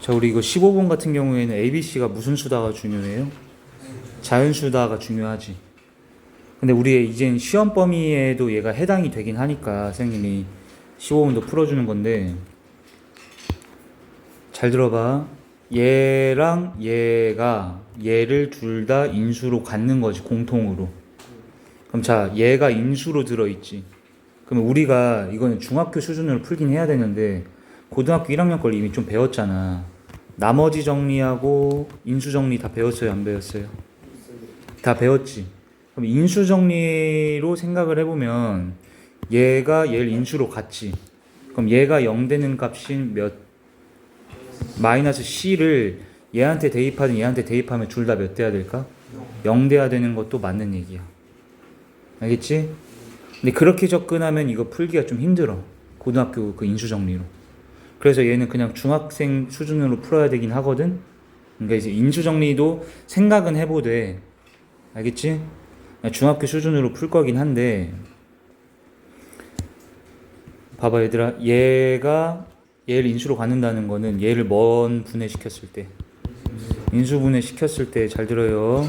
자, 우리 이거 15번 같은 경우에는 ABC가 무슨 수다가 중요해요? 자연수다가 중요하지. 근데 우리 이젠 시험 범위에도 얘가 해당이 되긴 하니까 선생님이 15번도 풀어주는 건데, 잘 들어봐. 얘랑 얘를 둘 다 인수로 갖는 거지, 공통으로. 그럼 자, 얘가 인수로 들어있지. 그럼 우리가 이거는 중학교 수준으로 풀긴 해야 되는데 고등학교 1학년 걸 이미 좀 배웠잖아. 나머지 정리하고 인수 정리 다 배웠어요, 안 배웠어요? 다 배웠지. 그럼 인수 정리로 생각을 해보면 얘가 얘를 인수로 갖지. 그럼 얘가 0 되는 값인 몇? 마이너스 C를 얘한테 대입하든 얘한테 대입하면 둘 다 몇 돼야 될까? 0 돼야 되는 것도 맞는 얘기야. 알겠지? 근데 그렇게 접근하면 이거 풀기가 좀 힘들어. 고등학교 그 인수 정리로. 그래서 얘는 그냥 중학생 수준으로 풀어야 되긴 하거든. 그러니까 이제 인수 정리도 생각은 해보되, 알겠지? 중학교 수준으로 풀 거긴 한데, 봐봐 얘들아, 얘가 얘를 인수로 갖는다는 거는 얘를 뭔 분해시켰을 때, 인수 분해시켰을 때 잘 들어요.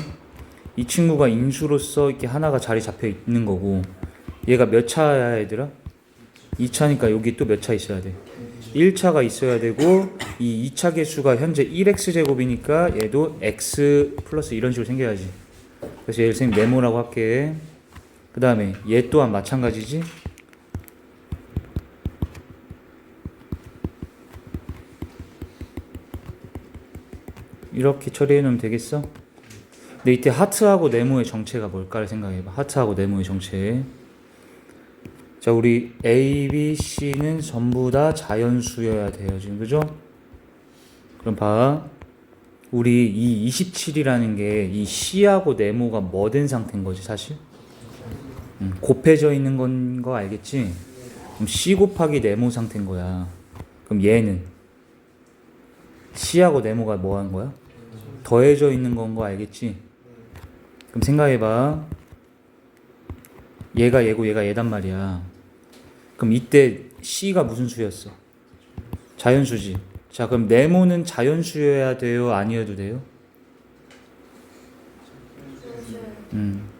이 친구가 인수로서 이렇게 하나가 자리 잡혀 있는 거고, 얘가 몇 차야 얘들아? 2차니까 여기 또 몇 차 있어야 돼? 1차가 있어야 되고, 이 2차 개수가 현재 1x제곱이니까 얘도 x 플러스 이런 식으로 생겨야지. 그래서 얘를 선생님 네모라고 할게. 그 다음에 얘 또한 마찬가지지. 이렇게 처리해 놓으면 되겠어? 근데 이때 하트하고 네모의 정체가 뭘까를 생각해봐. 하트하고 네모의 정체. 자, 우리 A, B, C는 전부 다 자연수여야 돼요, 지금. 그죠? 그럼 봐. 우리 이 27이라는 게 이 C하고 네모가 뭐 된 상태인 거지, 사실? 곱해져 있는 건 거 알겠지? 그럼 C 곱하기 네모 상태인 거야. 그럼 얘는 C하고 네모가 뭐 한 거야? 더해져 있는 건 거 알겠지? 그럼 생각해봐. 얘가 얘고 얘가 얘단 말이야. 그럼 이때 C가 무슨 수였어? 자연수지. 자, 그럼 네모는 자연수여야 돼요? 아니어도 돼요?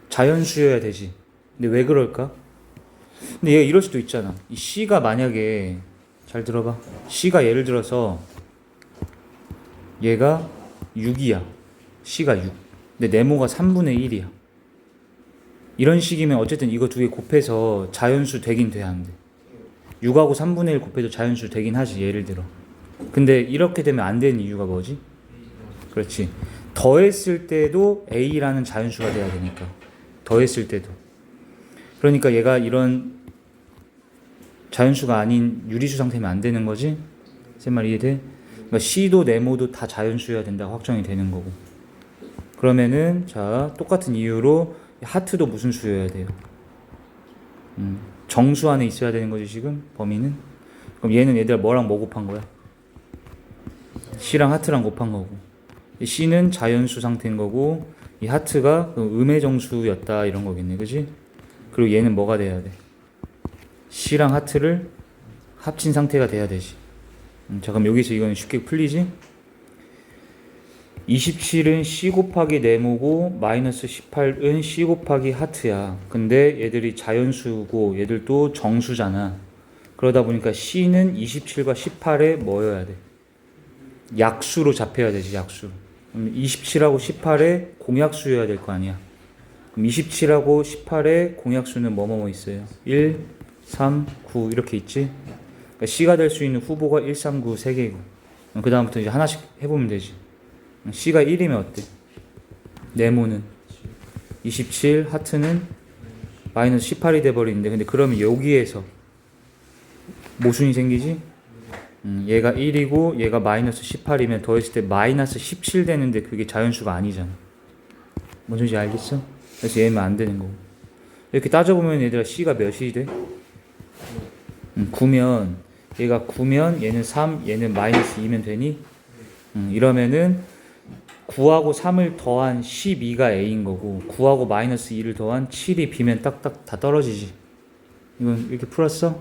자연수여야 되지. 근데 왜 그럴까? 근데 얘가 이럴 수도 있잖아. 이 C가 만약에, 잘 들어봐. C가 예를 들어서 얘가 6이야. C가 6. 근데 네모가 3분의 1이야. 이런 식이면 어쨌든 이거 두 개 곱해서 자연수 되긴 돼야 안 돼. 6하고 3분의 1 곱해도 자연수 되긴 하지, 예를 들어. 근데 이렇게 되면 안 되는 이유가 뭐지? 그렇지. 더했을 때도 A라는 자연수가 돼야 되니까. 더했을 때도. 그러니까 얘가 이런 자연수가 아닌 유리수 상태면 안 되는 거지? 제 말 이해돼? 그러니까 C도 네모도 다 자연수여야 된다고 확정이 되는 거고. 그러면은 자, 똑같은 이유로 하트도 무슨 수여야 돼요? 정수 안에 있어야 되는 거지, 지금 범위는. 그럼 얘는 얘들아 뭐랑 뭐 곱한 거야? C랑 하트랑 곱한 거고, C는 자연수 상태인 거고, 이 하트가 음의 정수였다 이런 거겠네, 그지? 그리고 얘는 뭐가 돼야 돼? C랑 하트를 합친 상태가 돼야 되지. 자, 그럼 여기서 이건 쉽게 풀리지? 27은 C 곱하기 네모고 마이너스 18은 C 곱하기 하트야. 근데 얘들이 자연수고 얘들도 정수잖아. 그러다 보니까 C는 27과 18에 뭐여야 돼? 약수로 잡혀야 되지, 약수. 그럼 27하고 18에 공약수여야 될 거 아니야. 그럼 27하고 18에 공약수는 뭐뭐뭐 있어요? 1, 3, 9 이렇게 있지? 그러니까 C가 될 수 있는 후보가 1, 3, 9 3개고. 그 다음부터 이제 하나씩 해보면 되지. C가 1이면 어때? 네모는 27, 하트는 마이너스 18이 돼버리는데, 근데 그러면 여기에서 모순이 생기지? 얘가 1이고 얘가 마이너스 18이면 더했을 때 마이너스 17 되는데 그게 자연수가 아니잖아. 뭔 소리인지 알겠어? 그래서 얘는 안 되는 거고. 이렇게 따져보면 얘들아 C가 몇이 돼? 9면, 얘가 9면 얘는 3, 얘는 마이너스 2면 되니? 이러면은 9하고 3을 더한 12가 A인 거고, 9하고 마이너스 2를 더한 7이 B면 딱딱 다 떨어지지. 이건 이렇게 풀었어?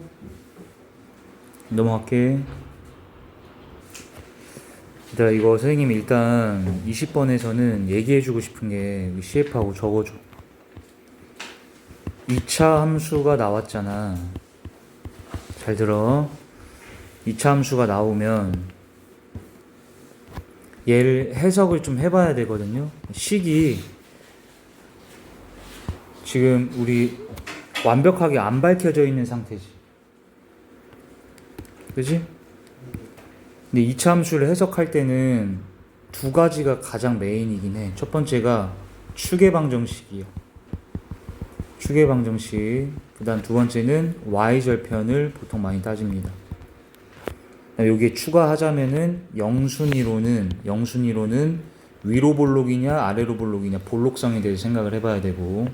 넘어갈게. 얘들아, 이거 선생님이 일단 20번에서는 얘기해주고 싶은 게 CF하고 적어줘. 2차 함수가 나왔잖아. 잘 들어. 2차 함수가 나오면 얘를 해석을 좀 해봐야 되거든요. 식이 지금 우리 완벽하게 안 밝혀져 있는 상태지. 그지? 근데 2차 함수를 해석할 때는 두 가지가 가장 메인이긴 해. 첫 번째가 추계방정식이요. 추계방정식. 그 다음 두 번째는 y절편을 보통 많이 따집니다. 여기에 추가하자면은 영순위로는 위로 볼록이냐 아래로 볼록이냐 볼록성에 대해서 생각을 해봐야 되고,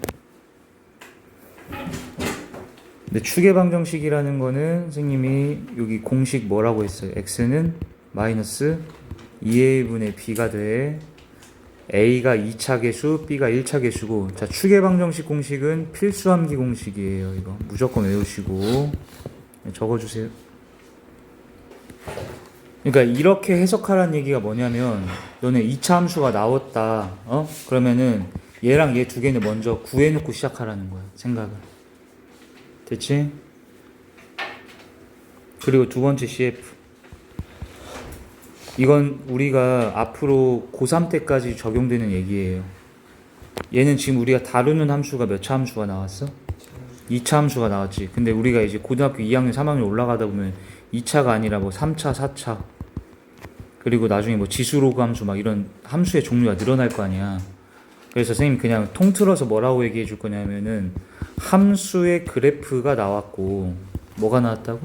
근데 추계방정식이라는 거는 선생님이 여기 공식 뭐라고 했어요? x는 마이너스 2a분의 b가 돼. a가 2차 계수, b가 1차 계수고. 자, 추계방정식 공식은 필수함기 공식이에요. 이거 무조건 외우시고 적어주세요. 그러니까 이렇게 해석하라는 얘기가 뭐냐면, 너네 2차 함수가 나왔다. 그러면은 얘랑 얘 두 개는 먼저 구해놓고 시작하라는 거야, 생각을. 됐지? 그리고 두 번째 CF. 이건 우리가 앞으로 고3 때까지 적용되는 얘기예요. 얘는 지금 우리가 다루는 함수가 몇 차 함수가 나왔어? 2차 함수가 나왔지. 근데 우리가 이제 고등학교 2학년, 3학년 올라가다 보면 2차가 아니라 뭐 3차, 4차, 그리고 나중에 뭐 지수로그 함수 막 이런 함수의 종류가 늘어날 거 아니야. 그래서 선생님 그냥 통틀어서 뭐라고 얘기해 줄 거냐면은, 함수의 그래프가 나왔고. 뭐가 나왔다고?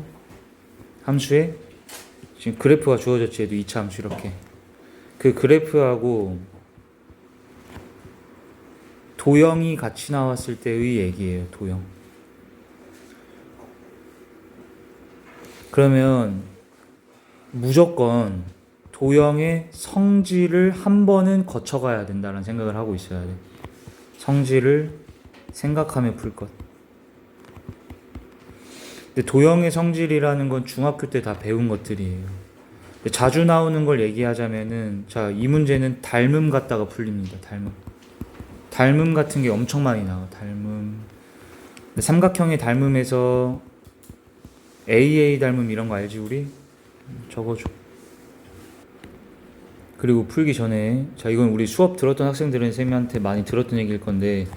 함수의 지금 그래프가 주어졌지. 얘도 2차 함수 이렇게. 그 그래프하고 도형이 같이 나왔을 때의 얘기예요. 도형. 그러면 무조건 도형의 성질을 한 번은 거쳐가야 된다는 생각을 하고 있어야 돼. 성질을 생각하며 풀 것. 근데 도형의 성질이라는 건 중학교 때 다 배운 것들이에요. 자주 나오는 걸 얘기하자면은, 자, 이 문제는 닮음 갖다가 풀립니다. 닮음 같은 게 엄청 많이 나와. 닮음. 근데 삼각형의 닮음에서 AA 닮음 이런 거 알지 우리? 적어줘. 그리고 풀기 전에, 자, 이건 우리 수업 들었던 학생들은 쌤한테 많이 들었던 얘기일 건데,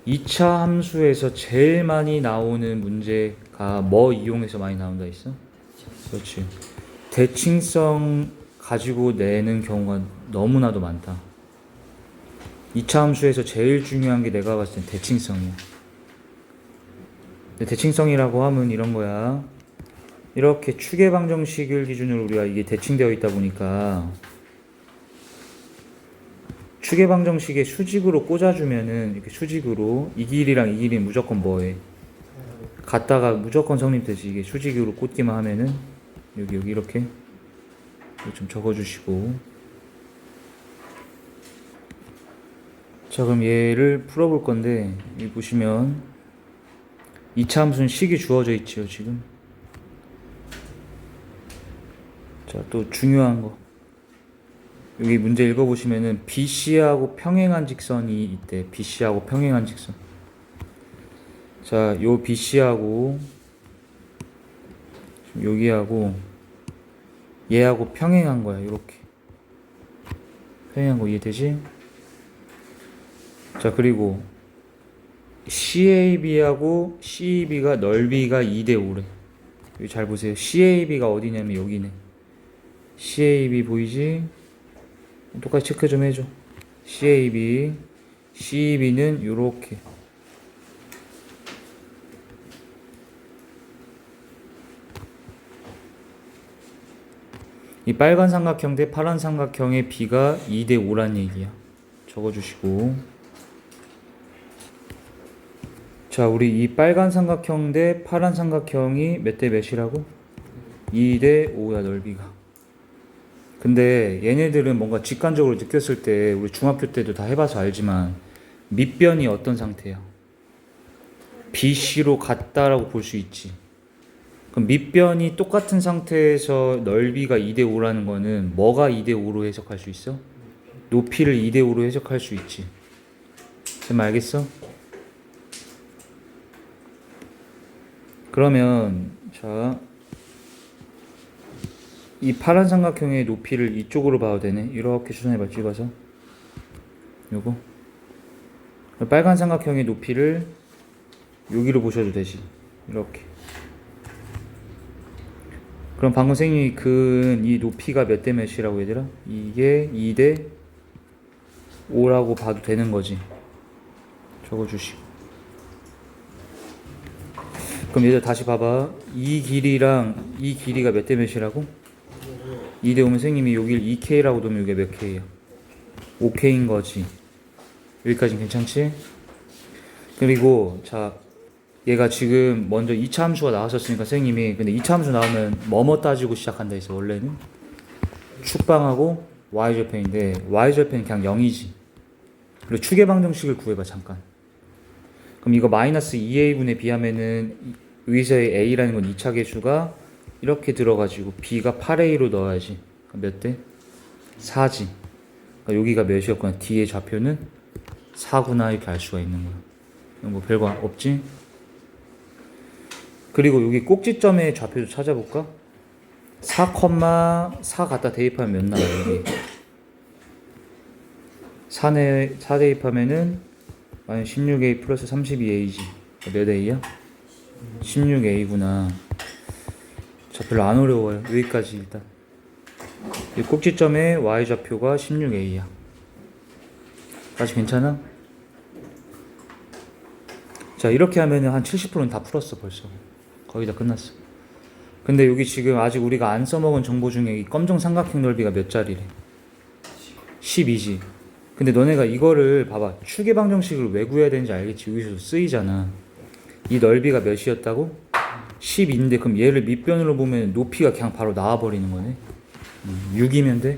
2차 함수에서 제일 많이 나오는 문제가 뭐 이용해서 많이 나온다 했어? 그렇지. 대칭성 가지고 내는 경우가 너무나도 많다. 2차 함수에서 제일 중요한 게 내가 봤을 땐 대칭성이야. 근데 대칭성이라고 하면 이런 거야. 이렇게 추계방정식을 기준으로 우리가 이게 대칭되어 있다 보니까, 추계방정식에 수직으로 꽂아주면은, 이렇게 수직으로 이 길이랑 이 길이는 무조건 뭐해? 같다가 무조건 성립되지. 이게 수직으로 꽂기만 하면은 여기 이렇게 좀 적어주시고. 자, 그럼 얘를 풀어볼 건데, 여기 보시면 2차 함수는 식이 주어져 있지요 지금. 자, 또 중요한 거, 여기 문제 읽어보시면은 BC하고 평행한 직선이 있대. BC하고 평행한 직선. 자, 요 BC하고 여기하고 얘하고 평행한 거야. 이렇게 평행한 거 이해되지? 자, 그리고 CAB하고 CEB가 넓이가 2대 5래. 여기 잘 보세요. CAB가 어디냐면 여기네. CAB 보이지? 똑같이 체크 좀 해줘. CAB, CEB는 요렇게. 이 빨간 삼각형 대 파란 삼각형의 B가 2대 5란 얘기야. 적어주시고. 자, 우리 이 빨간 삼각형 대 파란 삼각형이 몇 대 몇이라고? 2대 5야, 넓이가. 근데 얘네들은 뭔가 직관적으로 느꼈을 때, 우리 중학교 때도 다 해봐서 알지만, 밑변이 어떤 상태야? BC로 같다라고 볼 수 있지. 그럼 밑변이 똑같은 상태에서 넓이가 2대 5라는 거는 뭐가 2대 5로 해석할 수 있어? 높이를 2대 5로 해석할 수 있지. 쌤 알겠어? 그러면 자, 이 파란 삼각형의 높이를 이쪽으로 봐도 되네. 이렇게 수선해봐 찍어서. 요거. 빨간 삼각형의 높이를 여기로 보셔도 되지. 이렇게. 그럼 방금 선생님이 그은 이 높이가 몇 대 몇이라고 얘들아? 이게 2대 5라고 봐도 되는 거지. 적어주시고. 그럼 얘들 다시 봐봐. 이 길이랑 이 길이가 몇 대 몇이라고? 2대 5면 선생님이 여길 2K라고 두면 이게 몇 K야? 5K인 거지. 여기까지는 괜찮지? 그리고 자, 얘가 지금 먼저 2차 함수가 나왔었으니까 선생님이 근데 2차 함수 나오면 뭐뭐 따지고 시작한다 했어. 원래는 축방하고 y절편인데 y절편은 그냥 0이지. 그리고 축의 방정식을 구해봐 잠깐. 그럼 이거 마이너스 2a분의 b하면은 여기서의 a라는 건 2차 계수가 이렇게 들어가지고 b가 8a로 넣어야지. 몇 대? 4지. 그러니까 여기가 몇이었거나 d의 좌표는 4구나 이렇게 알 수가 있는 거야. 뭐 별거 없지? 그리고 여기 꼭지점의 좌표도 찾아볼까? 4,4 갖다 대입하면 몇 나와 여기? 4 대입하면은 16a 플러스 32a지. 몇 a야? 16a구나. 자, 별로 안 어려워요. 여기까지 일단. 이 꼭지점의 y좌표가 16a야. 아직 괜찮아? 자, 이렇게 하면은 한 70%는 다 풀었어 벌써. 거의 다 끝났어. 근데 여기 지금 아직 우리가 안 써먹은 정보 중에 이 검정 삼각형 넓이가 몇 자리래? 12지. 근데 너네가 이거를 봐봐. 축의 방정식을 왜 구해야 되는지 알겠지? 여기서 쓰이잖아. 이 넓이가 몇이었다고? 10인데 그럼 얘를 밑변으로 보면 높이가 그냥 바로 나와버리는 거네. 6이면 돼.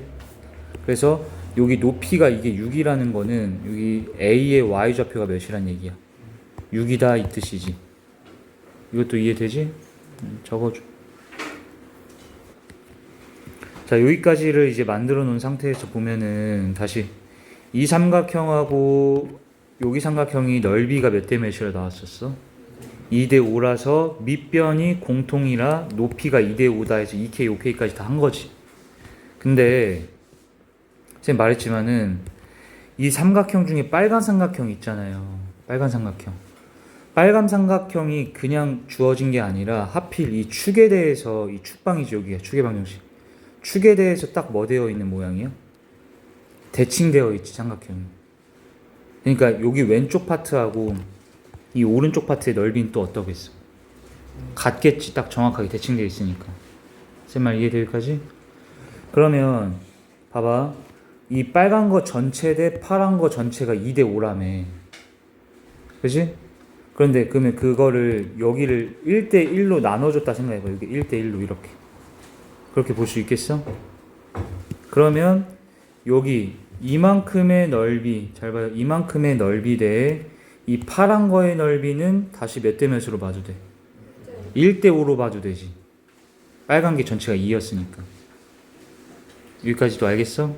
그래서 여기 높이가 이게 6이라는 거는 여기 A의 Y좌표가 몇이란 얘기야? 6이다 이 뜻이지. 이것도 이해되지? 적어줘. 자, 여기까지를 이제 만들어 놓은 상태에서 보면은 다시 이 삼각형하고 여기 삼각형이 넓이가 몇 대 몇이라 나왔었어? 2대 5라서 밑변이 공통이라 높이가 2대 5다 해서 2K, 5K까지 다 한 거지. 근데 선생님 말했지만은 이 삼각형 중에 빨간 삼각형 있잖아요. 빨간 삼각형. 빨간 삼각형이 그냥 주어진 게 아니라 하필 이 축에 대해서 이 축방이죠. 여기가 축의 방정식. 축에 대해서 딱 뭐 되어 있는 모양이야? 대칭되어 있지 삼각형이. 그러니까 여기 왼쪽 파트하고 이 오른쪽 파트의 넓이는 또 어떠겠어? 같겠지. 딱 정확하게 대칭되어 있으니까. 쌤 말 이해돼 여기까지? 그러면 봐봐. 이 빨간 거 전체 대 파란 거 전체가 2대 5라며. 그치? 그런데 그러면 그거를 여기를 1대 1로 나눠줬다 생각해봐. 여기 1대 1로 이렇게. 그렇게 볼 수 있겠어? 그러면 여기 이만큼의 넓이, 잘 봐요. 이만큼의 넓이 대에 이 파란 거의 넓이는 다시 몇 대 몇으로 봐도 돼? 1대 5로 봐도 되지. 빨간 게 전체가 2였으니까. 여기까지도 알겠어?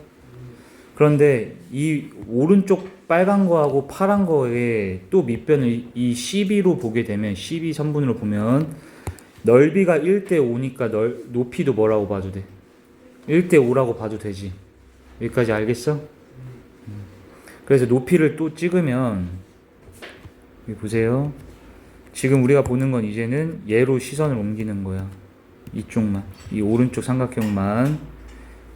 그런데 이 오른쪽 빨간 거하고 파란 거에 또 밑변을 이 12로 보게 되면 12선분으로 보면 넓이가 1대 5니까 높이도 뭐라고 봐도 돼? 1대 5라고 봐도 되지. 여기까지 알겠어? 그래서 높이를 또 찍으면 여기 보세요. 지금 우리가 보는 건 이제는 얘로 시선을 옮기는 거야. 이쪽만. 이 오른쪽 삼각형만.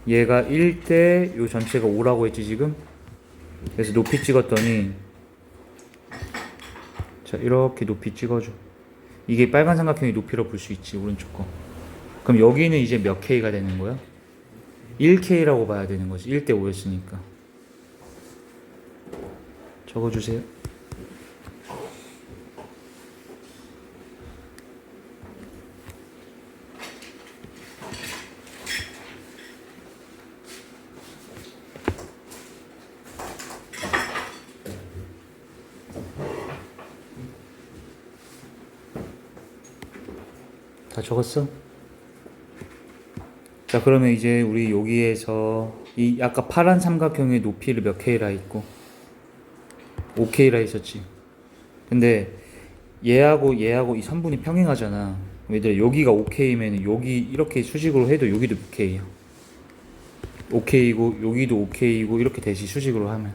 얘가 1대 요 전체가 5라고 했지 지금. 그래서 높이 찍었더니 자 이렇게 높이 찍어줘. 이게 빨간 삼각형의 높이로 볼 수 있지 오른쪽 거. 그럼 여기는 이제 몇 K가 되는 거야? 1K라고 봐야 되는 거지. 1대 5였으니까. 적어주세요. 다 적었어? 자, 그러면 이제 우리 여기에서 이 아까 파란 삼각형의 높이를 몇 K라 했고 5K라 했었지. 근데 얘하고 이 선분이 평행하잖아. 얘들아, 여기가 5K면 여기 이렇게 수직으로 해도 여기도 6K야. 5K이고 여기도 5K이고 이렇게 되지, 수직으로 하면.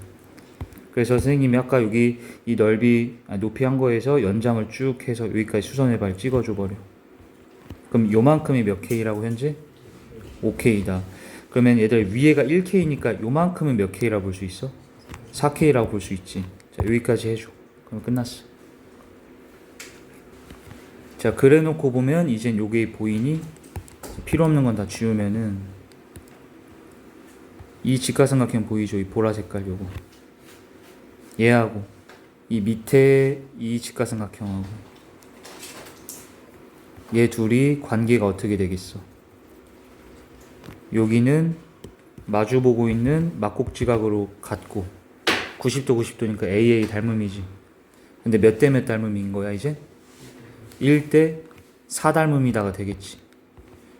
그래서 선생님이 아까 여기 이 높이 한 거에서 연장을 쭉 해서 여기까지 수선의 발 찍어줘 버려. 그럼 요만큼이 몇 K라고 현재? 5K다. 그러면 얘들 위에가 1K니까 요만큼은 몇 K라고 볼 수 있어? 4K라고 볼 수 있지. 자, 여기까지 해줘. 그럼 끝났어. 자, 그래 놓고 보면 이젠 요게 보이니? 필요 없는 건 다 지우면은 이 직각삼각형 보이죠? 이 보라 색깔 요거. 얘하고 이 밑에 이 직각삼각형하고 얘 둘이 관계가 어떻게 되겠어? 여기는 마주보고 있는 막곡지각으로 같고 90도 90도니까 AA 닮음이지. 근데 몇 대 몇 닮음인 거야 이제? 1대 4 닮음이다가 되겠지.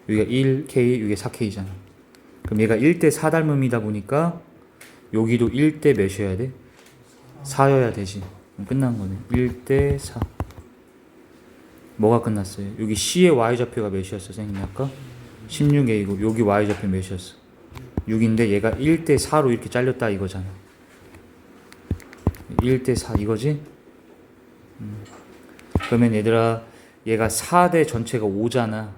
여기가 1K, 여기가 4K잖아. 그럼 얘가 1대 4 닮음이다 보니까 여기도 1대 몇이어야 돼? 4여야 되지. 그럼 끝난 거네. 1대 4. 뭐가 끝났어요? 여기 C의 Y좌표가 몇이었어, 선생님이 아까? 16A고 여기 Y좌표 몇이었어? 6인데 얘가 1대 4로 이렇게 잘렸다 이거잖아. 1대 4 이거지? 그러면 얘들아, 얘가 4대 전체가 5잖아.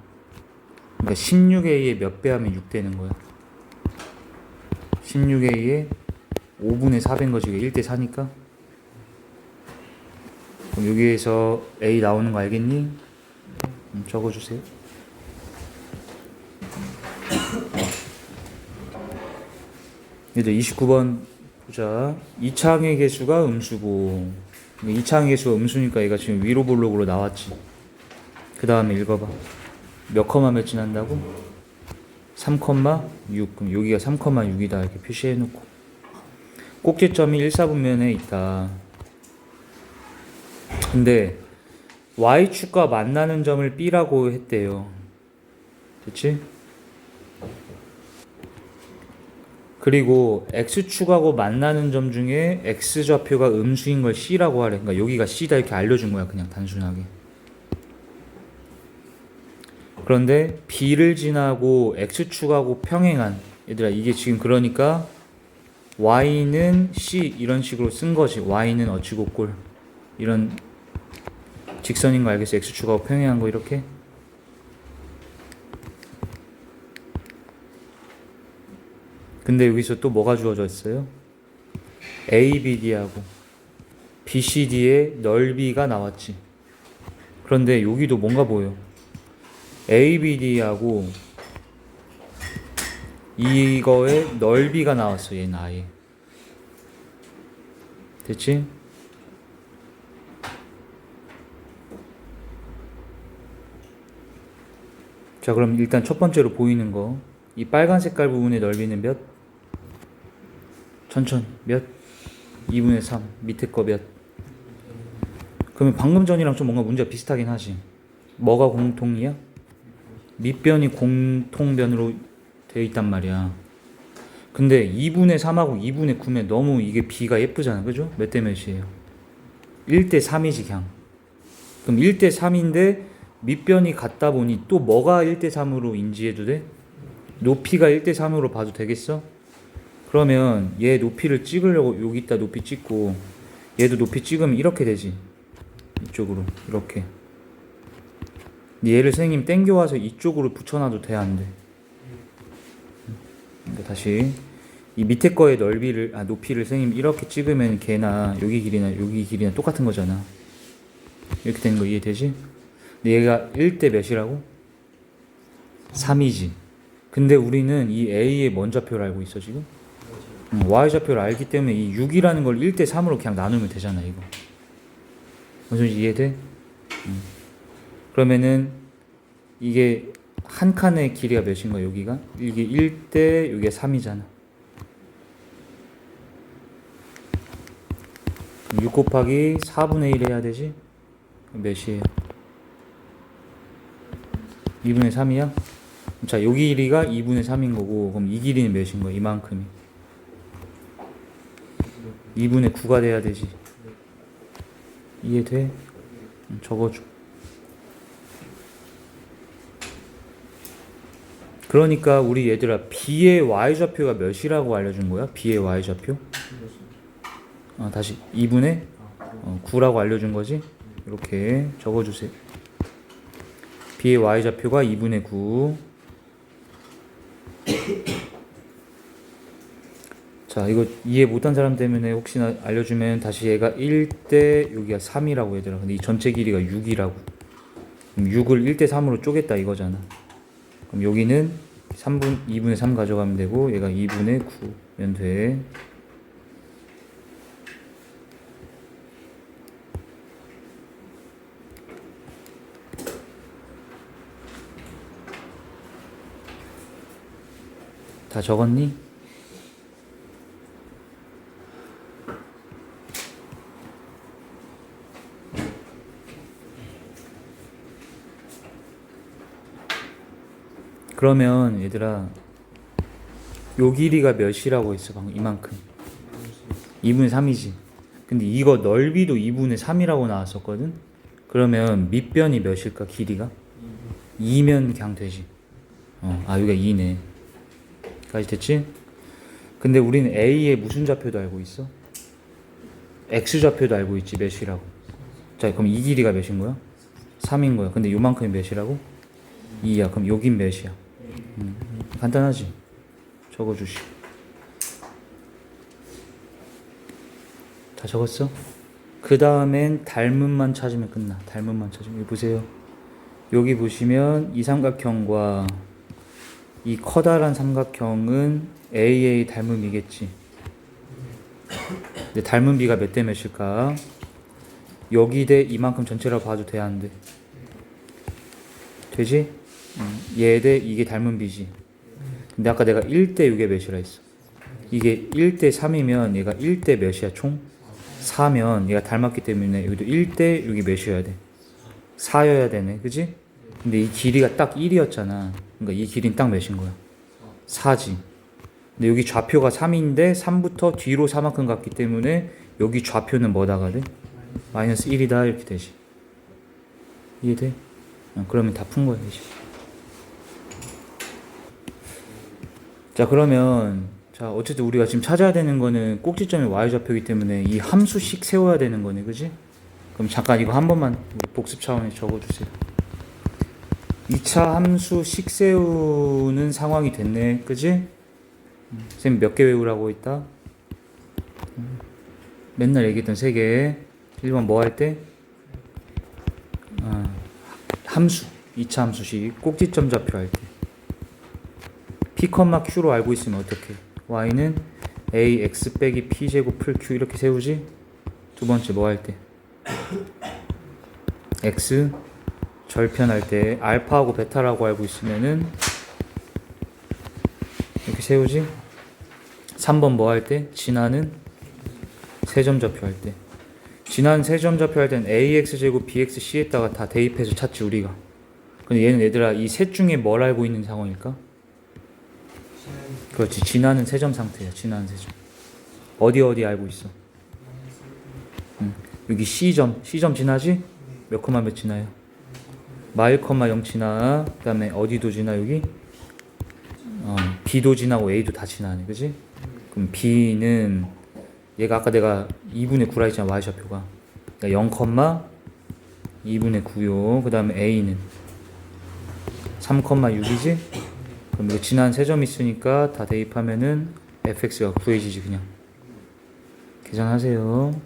그러니까 16A에 몇 배 하면 6 되는 거야? 16A에 5분의 4배인 거지. 1대 4니까. 그럼 여기에서 A 나오는 거 알겠니? 적어주세요. 얘들 29번 보자. 이차항의 개수가 음수고, 2차항의 개수가 음수니까 얘가 지금 위로 볼록으로 나왔지. 그 다음에 읽어봐. 몇 컴마 몇 지난다고? 3,6. 그럼 여기가 3,6이다 이렇게 표시해놓고, 꼭지점이 1사분면에 있다. 근데 Y축과 만나는 점을 B라고 했대요. 됐지? 그리고 X축하고 만나는 점 중에 X좌표가 음수인 걸 C라고 하래. 그러니까 여기가 C다 이렇게 알려준 거야, 그냥 단순하게. 그런데 B를 지나고 X축하고 평행한, 얘들아 이게 지금 그러니까 Y는 C 이런 식으로 쓴 거지. Y는 어치고 꼴 이런 직선인 거 알겠어? X축하고 평행한 거 이렇게. 근데 여기서 또 뭐가 주어져 있어요? ABD하고 BCD의 넓이가 나왔지. 그런데 여기도 뭔가 보여. ABD하고 이거의 넓이가 나왔어. 얘는 아예. 됐지? 자, 그럼 일단 첫 번째로 보이는 거, 이 빨간 색깔 부분의 넓이는 몇? 천천 몇? 2분의 3. 밑에 거 몇? 그러면 방금 전이랑 좀 뭔가 문제가 비슷하긴 하지. 뭐가 공통이야? 밑변이 공통변으로 되어 있단 말이야. 근데 2분의 3하고 2분의 9면 너무 이게 비가 예쁘잖아. 그죠? 몇 대 몇이에요? 1대 3이지 그냥. 그럼 1대 3인데 밑변이 같다 보니 또 뭐가 1대 3으로 인지해도 돼? 높이가 1대 3으로 봐도 되겠어? 그러면 얘 높이를 찍으려고 여기다 높이 찍고 얘도 높이 찍으면 이렇게 되지. 이쪽으로 이렇게. 얘를 선생님 땡겨와서 이쪽으로 붙여놔도 돼, 안 돼? 그러니까 다시 이 밑에 거의 높이를 선생님 이렇게 찍으면 걔나 여기 길이나 똑같은 거잖아. 이렇게 되는 거 이해되지? 근데 얘가 1대 몇이라고? 3이지. 근데 우리는 이 A의 뭔 좌표를 알고 있어 지금? Y좌표를 알기 때문에 이 6이라는 걸 1대 3으로 그냥 나누면 되잖아 이거. 무슨 소리인지 이해돼? 그러면은 이게 한 칸의 길이가 몇인 거야 여기가? 이게 1대 이게 3이잖아. 6 곱하기 4분의 1 해야 되지? 몇이에요? 2분의 3이야? 자, 요 길이가 2분의 3인 거고, 그럼 이 길이는 몇인 거야? 이만큼이. 2분의 9가 돼야 되지. 이해돼? 적어줘. 그러니까 우리 얘들아, B의 Y좌표가 몇이라고 알려준 거야? B의 Y좌표? 다시 2분의 9라고 알려준 거지? 이렇게 적어주세요. B의 Y좌표가 2분의 9. 자, 이거 이해 못한 사람 때문에 혹시나 알려주면 다시 얘가 1대 여기가 3이라고 얘들아. 근데 이 전체 길이가 6이라고. 그럼 6을 1대 3으로 쪼갰다 이거잖아. 그럼 여기는 2분의 3 가져가면 되고 얘가 2분의 9면 돼. 다 적었니? 그러면 얘들아, 요 길이가 몇이라고 했어? 방금 이만큼 2분의 3이지. 근데 이거 넓이도 2분의 3이라고 나왔었거든. 그러면 밑변이 몇일까? 길이가 2면 그냥 되지. 여기가 2네. 까지 됐지? 근데 우리는 A의 무슨 좌표도 알고 있어? X좌표도 알고 있지. 몇이라고. 자, 그럼 이 길이가 몇인 거야? 3인 거야. 근데 요만큼이 몇이라고? 2야. 그럼 여긴 몇이야? 간단하지? 적어주시. 다 적었어? 그 다음엔 닮음만 찾으면 끝나. 닮음만 찾으면. 여기 보세요. 여기 보시면 이 삼각형과 이 커다란 삼각형은 AA 닮음이겠지. 근데 닮은 비가 몇 대 몇일까? 여기 대 이만큼 전체라고 봐도 돼, 안 돼? 되지? 얘 대 이게 닮은 비지. 근데 아까 내가 1대 6에 몇이라 했어? 이게 1대 3이면 얘가 1대 몇이야 총? 4면 얘가 닮았기 때문에 여기도 1대 6이 몇이어야 돼? 4여야 되네, 그지? 근데 이 길이가 딱 1이었잖아. 그러니까 이 길이는 딱 몇인 거야? 4지. 근데 여기 좌표가 3인데 3부터 뒤로 4만큼 갔기 때문에 여기 좌표는 뭐다가 돼? 마이너스 1이다 이렇게 되지. 이해돼? 그러면 다 푼 거야 이제. 자, 그러면 자, 어쨌든 우리가 지금 찾아야 되는 거는 꼭지점이 y좌표이기 때문에 이 함수씩 세워야 되는 거네, 그지? 그럼 잠깐 이거 한 번만 복습 차원에서 적어주세요. 2차 함수씩 세우는 상황이 됐네, 그지? 선생님 몇 개 외우라고 했다? 맨날 얘기했던 3개. 1번 뭐 할 때? 함수, 2차 함수식 꼭지점 좌표 할 때 P, Q로 알고 있으면 어떻게? Y는 AX 빼기 P제곱 풀 Q 이렇게 세우지? 두 번째 뭐 할 때? X 절편할 때 알파하고 베타라고 알고 있으면은 이렇게 세우지? 3번 뭐 할 때? 진화는 세점 좌표 할 때. 진한 세점 좌표 할 때는 AX제곱 BXC에다가 다 대입해서 찾지 우리가. 근데 얘는 얘들아 이 셋 중에 뭘 알고 있는 상황일까? 그렇지, 진화는 세점 상태야. 진화는 세점. 어디 알고 있어? 여기 C점 진화지? 몇 콤마 몇 진화요? 마일 콤마 0 진화. 그 다음에 어디도 진화 여기? B도 진화고 A도 다 진화하네, 그지? 그럼 B는 얘가 아까 내가 2분의 9라 했잖아, y좌표가. 그러니까 0, 2분의 9요. 그 다음에 A는 3, 6이지? 그럼 이거 진한 세점 있으니까 다 대입하면은 fx가 구해지지 그냥. 계산하세요.